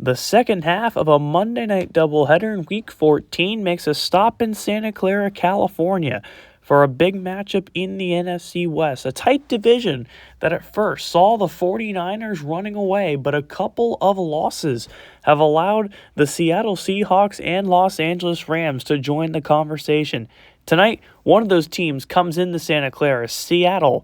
The second half of a Monday night doubleheader in Week 14 makes a stop in Santa Clara, California for a big matchup in the NFC West, a tight division that at first saw the 49ers running away, but a couple of losses have allowed the Seattle Seahawks and Los Angeles Rams to join the conversation. Tonight, one of those teams comes into Santa Clara, Seattle,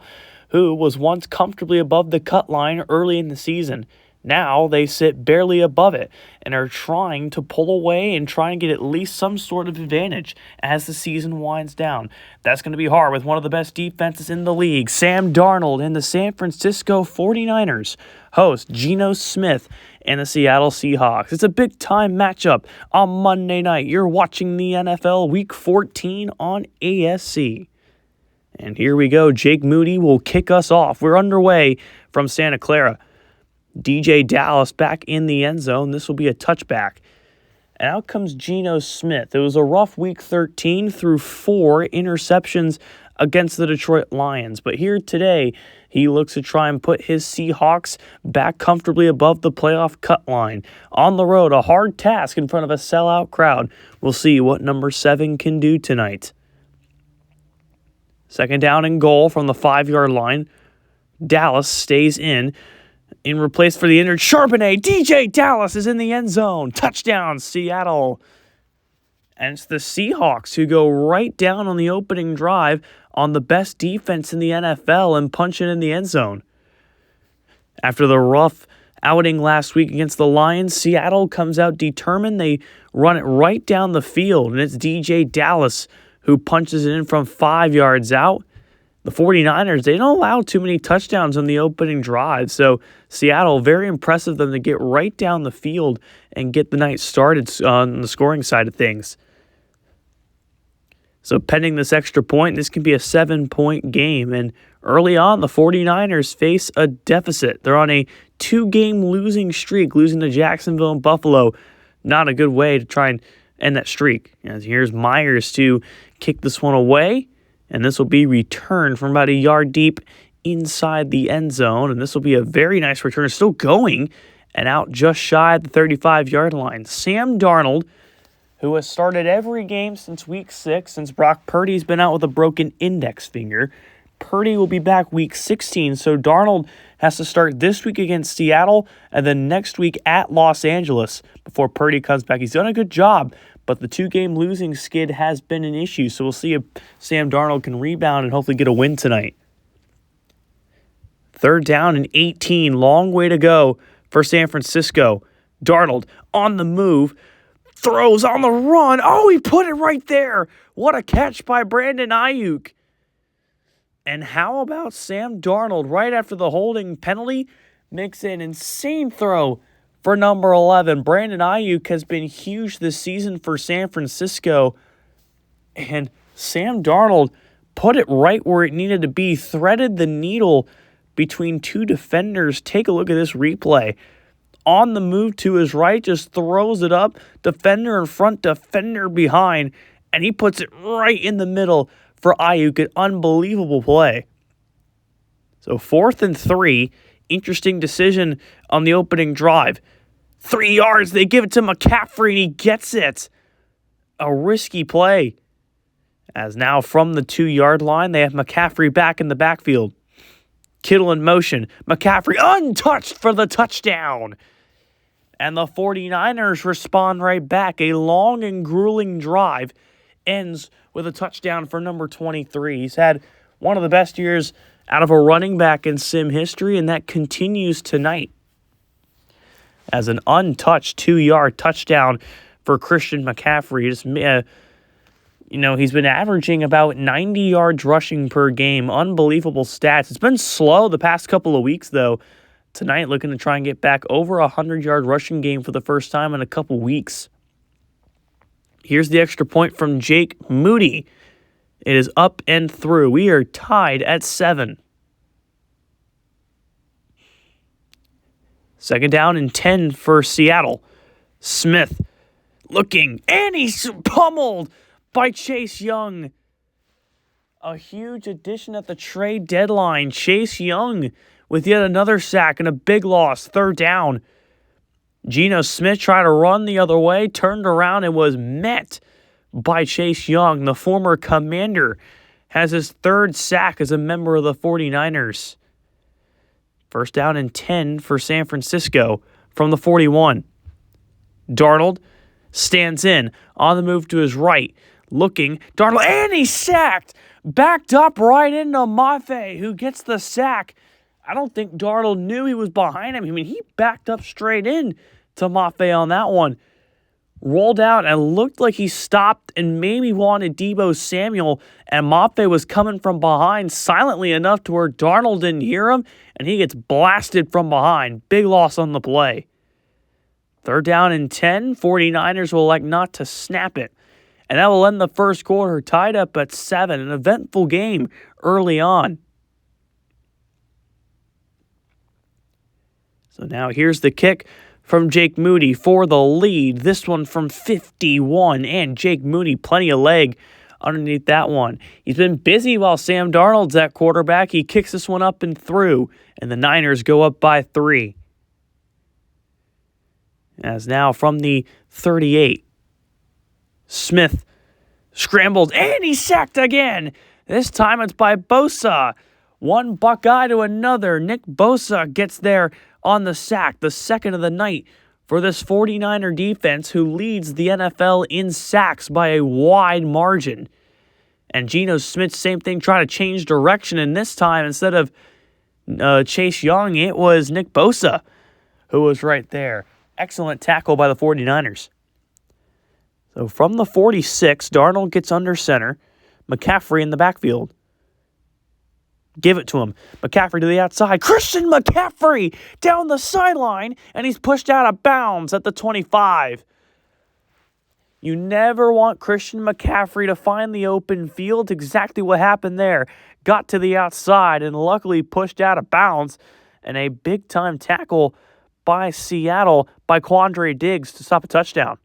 who was once comfortably above the cut line early in the season. Now they sit barely above it and are trying to pull away and try and get at least some sort of advantage as the season winds down. That's going to be hard with one of the best defenses in the league. Sam Darnold and the San Francisco 49ers host Geno Smith and the Seattle Seahawks. It's a big-time matchup on Monday night. You're watching the NFL Week 14 on ASC. And here we go. Jake Moody will kick us off. We're underway from Santa Clara. DJ Dallas back in the end zone. This will be a touchback. And out comes Geno Smith. It was a rough Week 13 through 4 interceptions against the Detroit Lions. But here today, he looks to try and put his Seahawks back comfortably above the playoff cut line. On the road, a hard task in front of a sellout crowd. We'll see what number 7 can do tonight. Second down and goal from the 5-yard line. Dallas stays in replace for the injured Charbonnet. DJ Dallas is in the end zone. Touchdown, Seattle. And it's the Seahawks who go right down on the opening drive on the best defense in the NFL and punch it in the end zone. After the rough outing last week against the Lions, Seattle comes out determined. They run it right down the field, and it's DJ Dallas who punches it in from 5 yards out. The 49ers, they don't allow too many touchdowns on the opening drive, so Seattle, very impressive of them to get right down the field and get the night started on the scoring side of things. So pending this extra point, this can be a 7-point game, and early on, the 49ers face a deficit. They're on a 2-game losing streak, losing to Jacksonville and Buffalo. Not a good way to try and end that streak. As here's Myers to kick this one away. And this will be returned from about a yard deep inside the end zone. And this will be a very nice return. Still going and out just shy of the 35-yard line. Sam Darnold, who has started every game since Week 6, since Brock Purdy's been out with a broken index finger. Purdy will be back Week 16, so Darnold has to start this week against Seattle and then next week at Los Angeles before Purdy comes back. He's done a good job, but the 2-game losing skid has been an issue, so we'll see if Sam Darnold can rebound and hopefully get a win tonight. Third down and 18, long way to go for San Francisco. Darnold on the move, throws on the run. Oh, he put it right there. What a catch by Brandon Ayuk. And how about Sam Darnold right after the holding penalty makes an insane throw for number 11. Brandon Ayuk has been huge this season for San Francisco. And Sam Darnold put it right where it needed to be, threaded the needle between two defenders. Take a look at this replay. On the move to his right, just throws it up. Defender in front, defender behind. And he puts it right in the middle for Ayuk. An unbelievable play. So 4th and 3. Interesting decision on the opening drive. 3 yards, they give it to McCaffrey, and he gets it. A risky play. As now from the 2-yard line, they have McCaffrey back in the backfield. Kittle in motion. McCaffrey untouched for the touchdown. And the 49ers respond right back. A long and grueling drive ends with a touchdown for number 23. He's had one of the best years out of a running back in sim history, and that continues tonight. As an untouched 2-yard touchdown for Christian McCaffrey. He's been averaging about 90 yards rushing per game. Unbelievable stats. It's been slow the past couple of weeks, though. Tonight, looking to try and get back over a 100-yard rushing game for the first time in a couple weeks. Here's the extra point from Jake Moody. It is up and through. We are tied at 7. Second down and 10 for Seattle. Smith looking, and he's pummeled by Chase Young. A huge addition at the trade deadline. Chase Young with yet another sack and a big loss. Third down. Geno Smith tried to run the other way, turned around, and was met by Chase Young. The former Commander has his third sack as a member of the 49ers. First down and 10 for San Francisco from the 41. Darnold stands in on the move to his right, looking. Darnold, and he's sacked. Backed up right into Mafe, who gets the sack. I don't think Darnold knew he was behind him. I mean, he backed up straight in to Mafe on that one. Rolled out and looked like he stopped and maybe wanted Deebo Samuel, and Mafe was coming from behind silently enough to where Darnold didn't hear him, and he gets blasted from behind. Big loss on the play. Third down and 10. 49ers will elect not to snap it. And that will end the first quarter tied up at 7. An eventful game early on. So now here's the kick from Jake Moody for the lead. This one from 51. And Jake Moody, plenty of leg underneath that one. He's been busy while Sam Darnold's at quarterback. He kicks this one up and through. And the Niners go up by 3. As now from the 38. Smith scrambled, and he's sacked again. This time it's by Bosa. One Buckeye to another. Nick Bosa gets there on the sack, the second of the night for this 49er defense, who leads the NFL in sacks by a wide margin. And Geno Smith, same thing, trying to change direction, and this time, instead of Chase Young, it was Nick Bosa who was right there. Excellent tackle by the 49ers. So from the 46, Darnold gets under center. McCaffrey in the backfield. Give it to him. McCaffrey to the outside. Christian McCaffrey down the sideline, and he's pushed out of bounds at the 25. You never want Christian McCaffrey to find the open field. Exactly what happened there. Got to the outside and luckily pushed out of bounds. And a big-time tackle by Seattle by Quandre Diggs to stop a touchdown.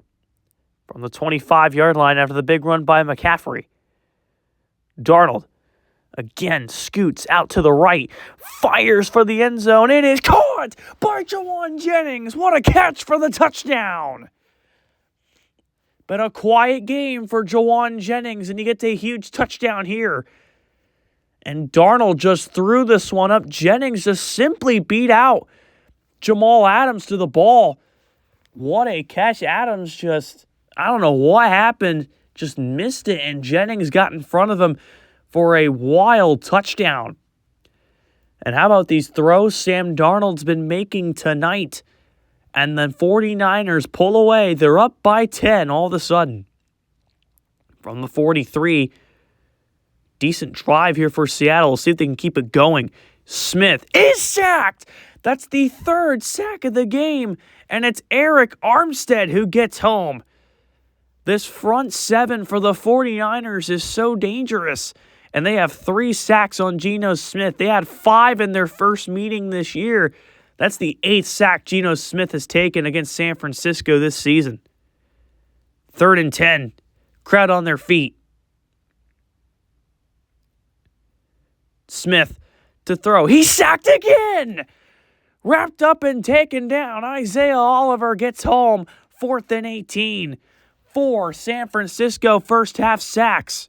From the 25-yard line after the big run by McCaffrey. Darnold again scoots out to the right, fires for the end zone. It is caught by Jawan Jennings. What a catch for the touchdown. But a quiet game for Jawan Jennings, and he gets a huge touchdown here. And Darnold just threw this one up. Jennings just simply beat out Jamal Adams to the ball. What a catch. Adams just, I don't know what happened, just missed it, and Jennings got in front of him for a wild touchdown. And how about these throws Sam Darnold's been making tonight? And the 49ers pull away. They're up by 10 all of a sudden. From the 43, decent drive here for Seattle. We'll see if they can keep it going. Smith is sacked. That's the third sack of the game, and it's Eric Armstead who gets home. This front seven for the 49ers is so dangerous, and they have 3 sacks on Geno Smith. They had 5 in their first meeting this year. That's the 8th sack Geno Smith has taken against San Francisco this season. 3rd and 10. Crowd on their feet. Smith to throw. He's sacked again! Wrapped up and taken down. Isaiah Oliver gets home. 4th and 18. 4 San Francisco first half sacks.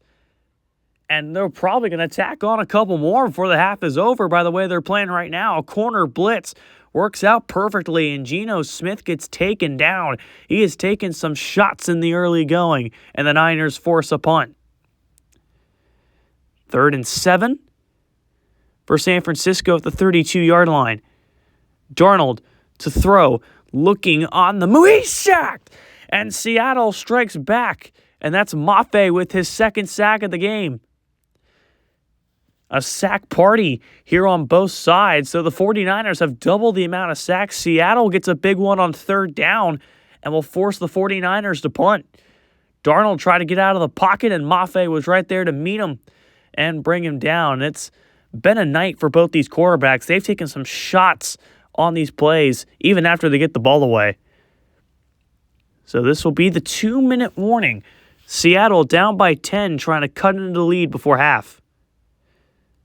And they're probably going to tack on a couple more before the half is over, by the way they're playing right now. A corner blitz works out perfectly, and Geno Smith gets taken down. He has taken some shots in the early going, and the Niners force a punt. 3rd and 7 for San Francisco at the 32-yard line. Darnold to throw, looking on the move. He's sacked! And Seattle strikes back, and that's Mafe with his 2nd sack of the game. A sack party here on both sides. So the 49ers have double the amount of sacks. Seattle gets a big one on 3rd down and will force the 49ers to punt. Darnold tried to get out of the pocket, and Mafe was right there to meet him and bring him down. It's been a night for both these quarterbacks. They've taken some shots on these plays, even after they get the ball away. So this will be the 2-minute warning. Seattle down by 10, trying to cut into the lead before half.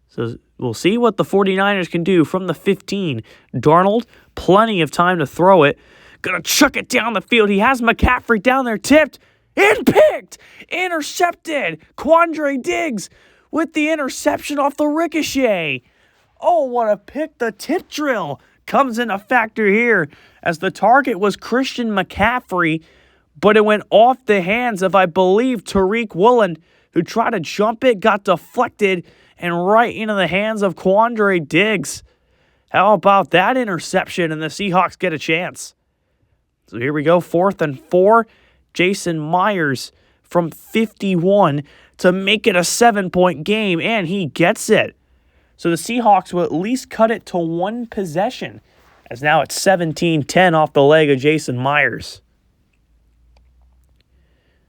So we'll see what the 49ers can do from the 15. Darnold, plenty of time to throw it. Gonna chuck it down the field. He has McCaffrey down there, tipped and picked. Intercepted. Quandre Diggs with the interception off the ricochet. Oh, what a pick. The tip drill comes into factor here as the target was Christian McCaffrey, but it went off the hands of, I believe, Tariq Woolen, who tried to jump it, got deflected, and right into the hands of Quandre Diggs. How about that interception? And the Seahawks get a chance. So here we go, 4th and 4. Jason Myers from 51 to make it a 7-point game, and he gets it. So the Seahawks will at least cut it to one possession, as now it's 17-10 off the leg of Jason Myers.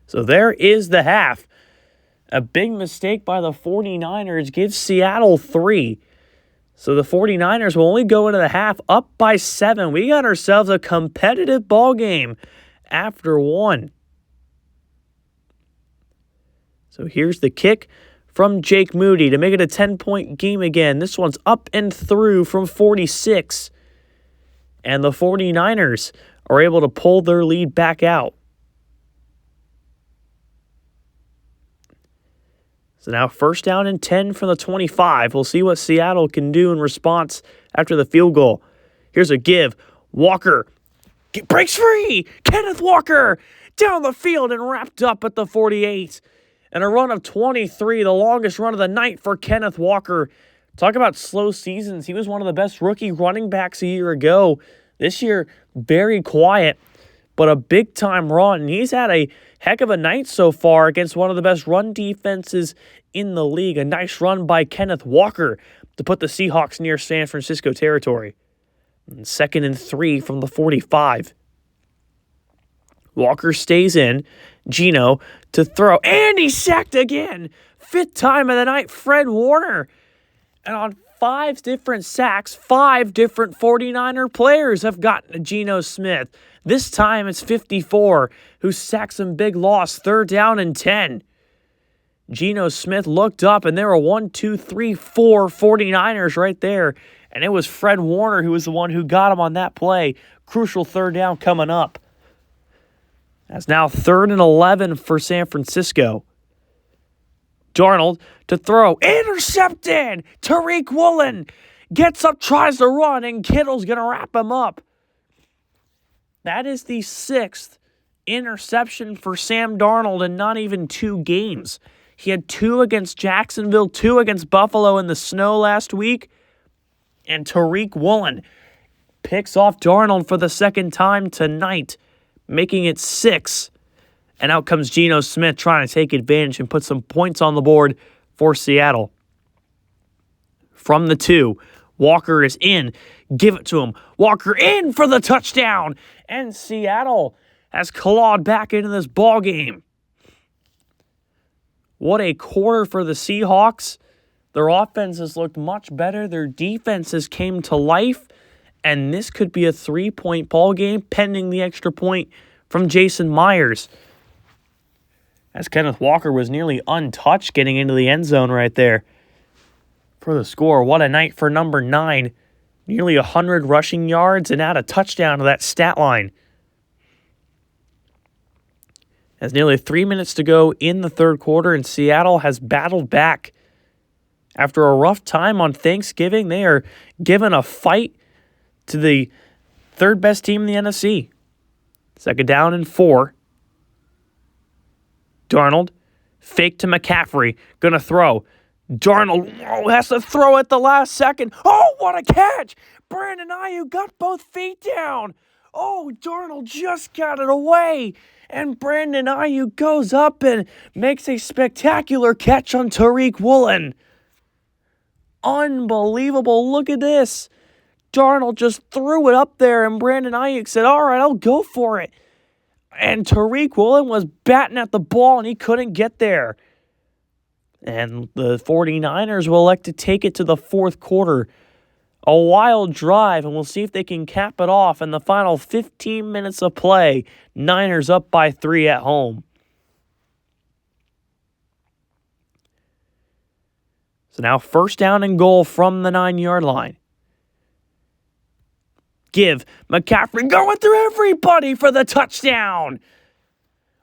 So there is the half. A big mistake by the 49ers gives Seattle 3. So the 49ers will only go into the half up by 7. We got ourselves a competitive ball game after 1. So here's the kick from Jake Moody to make it a 10-point game again. This one's up and through from 46. And the 49ers are able to pull their lead back out. So now 1st down and 10 from the 25. We'll see what Seattle can do in response after the field goal. Here's a give. Walker breaks free. Kenneth Walker down the field and wrapped up at the 48. And a run of 23, the longest run of the night for Kenneth Walker. Talk about slow seasons. He was one of the best rookie running backs a year ago. This year, very quiet, but a big-time run. He's had a heck of a night so far against one of the best run defenses in the league. A nice run by Kenneth Walker to put the Seahawks near San Francisco territory. And 2nd and 3 from the 45. Walker stays in. Geno to throw. And he's sacked again. 5th time of the night, Fred Warner. And on 5 different sacks, 5 different 49er players have gotten to Geno Smith. This time it's 54, who sacks him big loss, 3rd down and 10. Geno Smith looked up, and there were 1, 2, 3, 4 49ers right there. And it was Fred Warner who was the one who got him on that play. Crucial 3rd down coming up. That's now 3rd and 11 for San Francisco. Darnold to throw. Intercepted! Tariq Woolen gets up, tries to run, and Kittle's going to wrap him up. That is the 6th interception for Sam Darnold in not even 2 games. He had 2 against Jacksonville, 2 against Buffalo in the snow last week. And Tariq Woolen picks off Darnold for the 2nd time tonight, making it 6. And out comes Geno Smith trying to take advantage and put some points on the board for Seattle. From the 2, Walker is in. Give it to him. Walker in for the touchdown. And Seattle has clawed back into this ball game. What a quarter for the Seahawks. Their offense has looked much better. Their defenses came to life. And this could be a 3-point ball game pending the extra point from Jason Myers. As Kenneth Walker was nearly untouched getting into the end zone right there for the score. What a night for number 9. Nearly 100 rushing yards and add a touchdown to that stat line. As nearly 3 minutes to go in the 3rd quarter, and Seattle has battled back. After a rough time on Thanksgiving, they are given a fight to the 3rd best team in the NFC. 2nd down and 4. Darnold, fake to McCaffrey, gonna throw. Darnold has to throw at the last second. Oh, what a catch! Brandon Ayuk got both feet down. Oh, Darnold just got it away. And Brandon Ayuk goes up and makes a spectacular catch on Tariq Woolen. Unbelievable. Look at this. Darnold just threw it up there, and Brandon Ayuk said, all right, I'll go for it. And Tariq Woolen was batting at the ball, and he couldn't get there. And the 49ers will elect to take it to the 4th quarter. A wild drive, and we'll see if they can cap it off in the final 15 minutes of play. Niners up by 3 at home. So now 1st down and goal from the 9-yard line. give. McCaffrey going through everybody for the touchdown.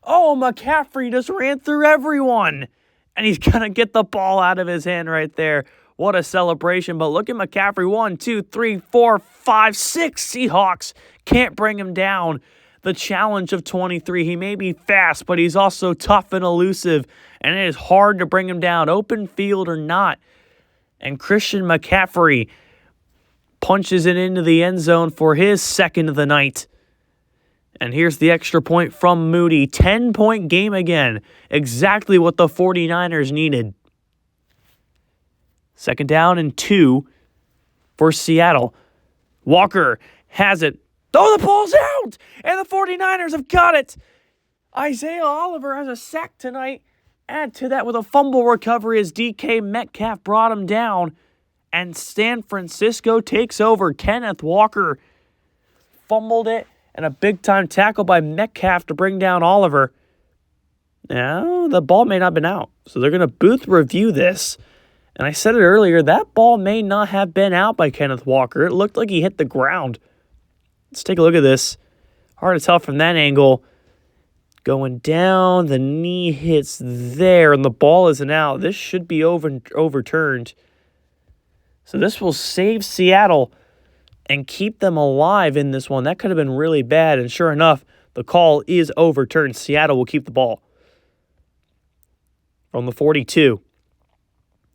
Oh, McCaffrey just ran through everyone. And he's going to get the ball out of his hand right there. What a celebration. But look at McCaffrey. 1, 2, 3, 4, 5, 6 Seahawks. Can't bring him down. The challenge of 23. He may be fast, but he's also tough and elusive. And it is hard to bring him down, open field or not. And Christian McCaffrey punches it into the end zone for his second of the night. And here's the extra point from Moody. 10-point game again. Exactly what the 49ers needed. Second down and 2 for Seattle. Walker has it. Oh, the ball's out! And the 49ers have got it. Isaiah Oliver has a sack tonight. Add to that with a fumble recovery as DK Metcalf brought him down. And San Francisco takes over. Kenneth Walker fumbled it. And a big-time tackle by Metcalf to bring down Oliver. Now, the ball may not have been out. So they're going to booth review this. And I said it earlier, that ball may not have been out by Kenneth Walker. It looked like he hit the ground. Let's take a look at this. Hard to tell from that angle. Going down, the knee hits there, and the ball isn't out. This should be overturned. So this will save Seattle and keep them alive in this one. That could have been really bad, and sure enough, the call is overturned. Seattle will keep the ball. From the 42,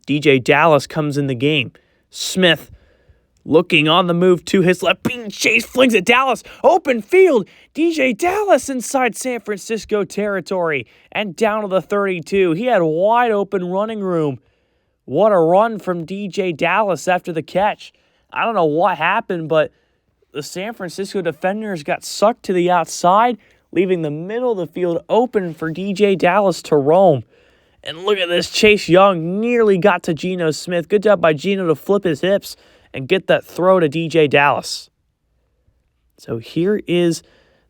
DJ Dallas comes in the game. Smith looking on the move to his left. Being chased, flings it. Dallas, open field. DJ Dallas inside San Francisco territory and down to the 32. He had wide open running room. What a run from DJ Dallas after the catch. I don't know what happened, but the San Francisco defenders got sucked to the outside, leaving the middle of the field open for DJ Dallas to roam. And look at this. Chase Young nearly got to Geno Smith. Good job by Geno to flip his hips and get that throw to DJ Dallas. So here is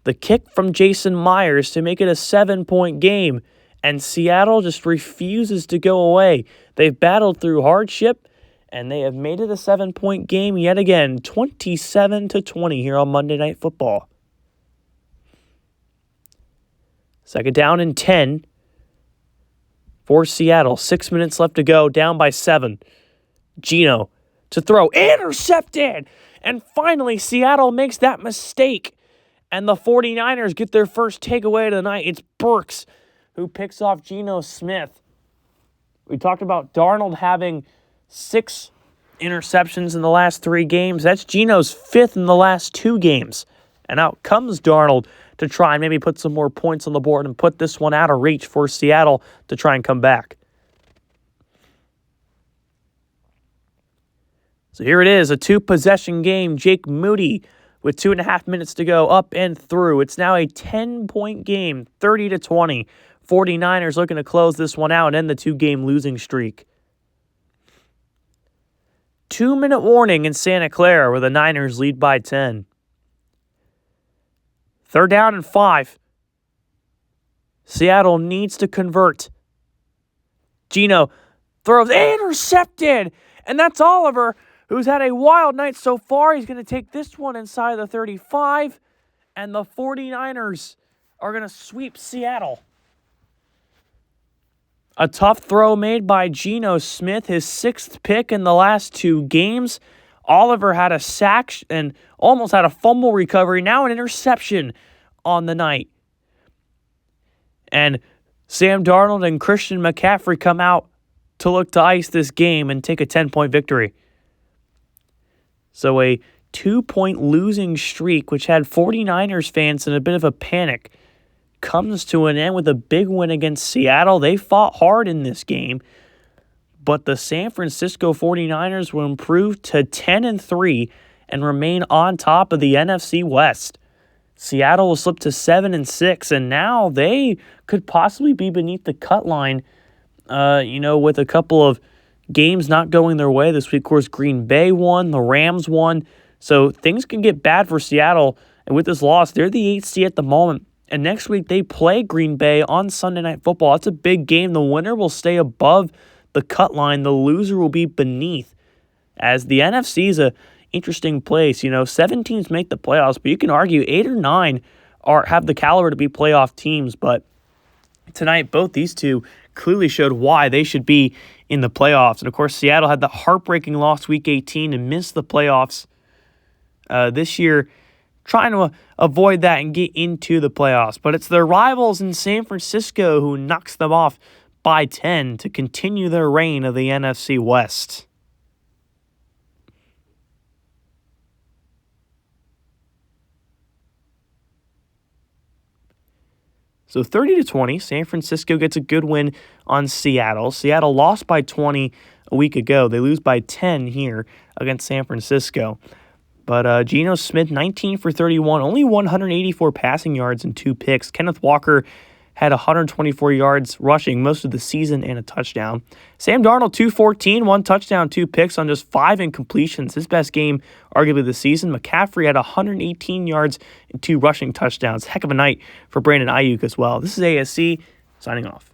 the kick from Jason Myers to make it a 7-point game. And Seattle just refuses to go away. They've battled through hardship, and they have made it a 7-point game yet again, 27-20 here on Monday Night Football. Second down and 10 for Seattle. 6 minutes left to go, down by 7. Geno to throw, intercepted! And finally, Seattle makes that mistake. And the 49ers get their first takeaway of the night. It's Burks who picks off Geno Smith. We talked about Darnold having 6 interceptions in the last 3 games. That's Geno's 5th in the last 2 games. And out comes Darnold to try and maybe put some more points on the board and put this one out of reach for Seattle to try and come back. So here it is, a 2-possession game. Jake Moody with 2.5 minutes to go, up and through. It's now a 10-point game, 30-20. 49ers looking to close this one out and end the 2-game losing streak. 2-minute warning in Santa Clara where the Niners lead by 10. Third down and 5. Seattle needs to convert. Geno throws, intercepted! And that's Oliver, who's had a wild night so far. He's going to take this one inside the 35, and the 49ers are going to sweep Seattle. A tough throw made by Geno Smith, his 6th pick in the last 2 games. Oliver had a sack and almost had a fumble recovery, now an interception on the night. And Sam Darnold and Christian McCaffrey come out to look to ice this game and take a 10-point victory. So a 2-point losing streak, which had 49ers fans in a bit of a panic, comes to an end with a big win against Seattle. They fought hard in this game, but the San Francisco 49ers will improve to 10-3 and remain on top of the NFC West. Seattle will slip to 7-6, and now they could possibly be beneath the cut line, with a couple of games not going their way this week. Of course, Green Bay won, the Rams won, so things can get bad for Seattle, and with this loss, they're the 8th seed at the moment. And next week, they play Green Bay on Sunday Night Football. It's a big game. The winner will stay above the cut line. The loser will be beneath. As the NFC is a interesting place. 7 teams make the playoffs, but you can argue 8 or 9 have the caliber to be playoff teams. But tonight, both these two clearly showed why they should be in the playoffs. And, of course, Seattle had the heartbreaking loss Week 18 and missed the playoffs this year, trying to avoid that and get into the playoffs. But it's their rivals in San Francisco who knocks them off by 10 to continue their reign of the NFC West. So 30-20, San Francisco gets a good win on Seattle. Seattle lost by 20 a week ago. They lose by 10 here against San Francisco. But Geno Smith, 19 for 31, only 184 passing yards and 2 picks. Kenneth Walker had 124 yards rushing most of the season and a touchdown. Sam Darnold, 214, 1 touchdown, 2 picks on just 5 incompletions. His best game, arguably, the season. McCaffrey had 118 yards and 2 rushing touchdowns. Heck of a night for Brandon Ayuk as well. This is ASC, signing off.